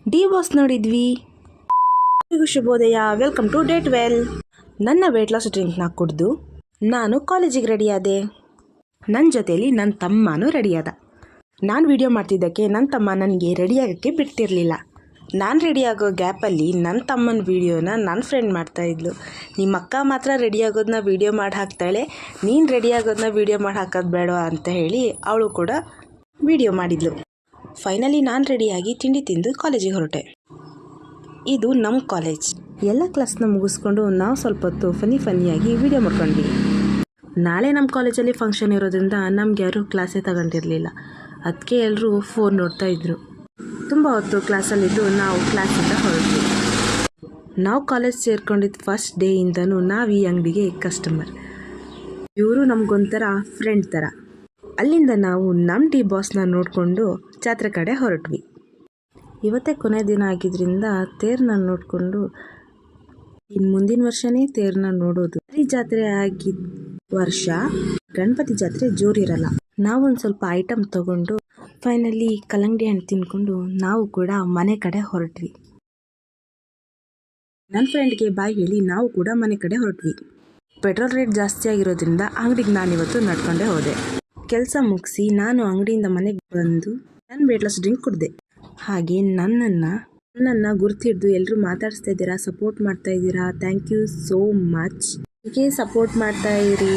D boss ನೋಡಿದ್ವಿ. ಶುಭೋದಯ, welcome to date well. ನನ್ನ ವೇಟ್ ಲಾಸ್ ಡ್ರಿಂಕ್ನ ಕುಡಿದು ನಾನು ಕಾಲೇಜಿಗೆ ರೆಡಿಯಾದೆ. ನನ್ನ ಜೊತೆಯಲ್ಲಿ ನನ್ನ ತಮ್ಮನೂ ರೆಡಿಯಾದ. ನಾನು ವಿಡಿಯೋ ಮಾಡ್ತಿದ್ದಕ್ಕೆ ನನ್ನ ತಮ್ಮ ನನಗೆ ರೆಡಿಯಾಗೋಕ್ಕೆ ಬಿಡ್ತಿರಲಿಲ್ಲ. ನಾನು ರೆಡಿಯಾಗೋ ಗ್ಯಾಪಲ್ಲಿ ನನ್ನ ತಮ್ಮನ ವೀಡಿಯೋನ ನನ್ನ ಫ್ರೆಂಡ್ ಮಾಡ್ತಾಯಿದ್ಲು. ನಿಮ್ಮ ಅಕ್ಕ ಮಾತ್ರ ರೆಡಿಯಾಗೋದನ್ನ ವೀಡಿಯೋ ಮಾಡಿ ಹಾಕ್ತಾಳೆ, ನೀನು ರೆಡಿಯಾಗೋದನ್ನ ವೀಡಿಯೋ ಮಾಡಿ ಹಾಕೋದು ಬೇಡ ಅಂತ ಹೇಳಿ ಅವಳು ಕೂಡ ವೀಡಿಯೋ ಮಾಡಿದ್ಲು. ಫೈನಲಿ ನಾನು ರೆಡಿಯಾಗಿ ತಿಂಡಿ ತಿಂದು ಕಾಲೇಜಿಗೆ ಹೊರಟೆ. ಇದು ನಮ್ಮ ಕಾಲೇಜ್. ಎಲ್ಲ ಕ್ಲಾಸ್ನ ಮುಗಿಸ್ಕೊಂಡು ನಾವು ಸ್ವಲ್ಪ ಹೊತ್ತು ಫನ್ನಿಯಾಗಿ ವೀಡಿಯೋ ಮಾಡ್ಕೊಂಡ್ವಿ. ನಾಳೆ ನಮ್ಮ ಕಾಲೇಜಲ್ಲಿ ಫಂಕ್ಷನ್ ಇರೋದ್ರಿಂದ ನಮ್ಗೆ ಯಾರೂ ಕ್ಲಾಸೇ ತಗೊಂಡಿರಲಿಲ್ಲ. ಅದಕ್ಕೆ ಎಲ್ಲರೂ ಫೋನ್ ನೋಡ್ತಾ ಇದ್ರು. ತುಂಬ ಹೊತ್ತು ಕ್ಲಾಸಲ್ಲಿದ್ದು ನಾವು ಕ್ಲಾಸಿಂದ ಹೊರಟ್ವಿ. ನಾವು ಕಾಲೇಜ್ ಸೇರ್ಕೊಂಡಿದ್ದು ಫಸ್ಟ್ ಡೇಯಿಂದನೂ ನಾವು ಈ ಅಂಗಡಿಗೆ ಕಸ್ಟಮರ್. ಇವರು ನಮಗೊಂಥರ ಫ್ರೆಂಡ್ ಥರ. ಅಲ್ಲಿಂದ ನಾವು ನಮ್ಮ ಡಿ ಬಾಸ್ನ ನೋಡಿಕೊಂಡು ಜಾತ್ರೆ ಕಡೆ ಹೊರಟ್ವಿ. ಇವತ್ತೇ ಕೊನೆ ದಿನ ಆಗಿದ್ದರಿಂದ ತೇರನ್ನ ನೋಡಿಕೊಂಡು ಇನ್ನು ಮುಂದಿನ ವರ್ಷವೇ ತೇರನ್ನ ನೋಡೋದು. ಈ ಜಾತ್ರೆ ಆಗಿದ್ದ ವರ್ಷ ಗಣಪತಿ ಜಾತ್ರೆ ಜೋರಿರಲ್ಲ. ನಾವೊಂದು ಸ್ವಲ್ಪ ಐಟಮ್ ತೊಗೊಂಡು ಫೈನಲಿ ಕಲ್ಲಂಗಡಿ ಹಣ್ಣು ತಿನ್ಕೊಂಡು ನಾವು ಕೂಡ ಮನೆ ಕಡೆ ಹೊರಟ್ವಿ. ನನ್ನ ಫ್ರೆಂಡ್ಗೆ ಬಾಯ್ ಹೇಳಿ ನಾವು ಕೂಡ ಮನೆ ಕಡೆ ಹೊರಟ್ವಿ. ಪೆಟ್ರೋಲ್ ರೇಟ್ ಜಾಸ್ತಿ ಆಗಿರೋದ್ರಿಂದ ಅಂಗಡಿಗೆ ನಾನಿವತ್ತು ನಡ್ಕೊಂಡೇ ಹೋದೆ. ಕೆಲಸ ಮುಗಿಸಿ ನಾನು ಅಂಗಡಿಯಿಂದ ಮನೆಗೆ ಬಂದು ನನ್ನ ವೇಟ್ ಲಾಸ್ ಡ್ರಿಂಕ್ ಕುಡಿದೆ. ಹಾಗೆ ನನ್ನನ್ನು ಗುರ್ತಿಡ್ದು ಎಲ್ಲರೂ ಮಾತಾಡಿಸ್ತಾ ಇದ್ದೀರಾ, ಸಪೋರ್ಟ್ ಮಾಡ್ತಾ ಇದ್ದೀರಾ. Thank you so much. ಹೀಗೆ ಸಪೋರ್ಟ್ ಮಾಡ್ತಾ ಇರಿ.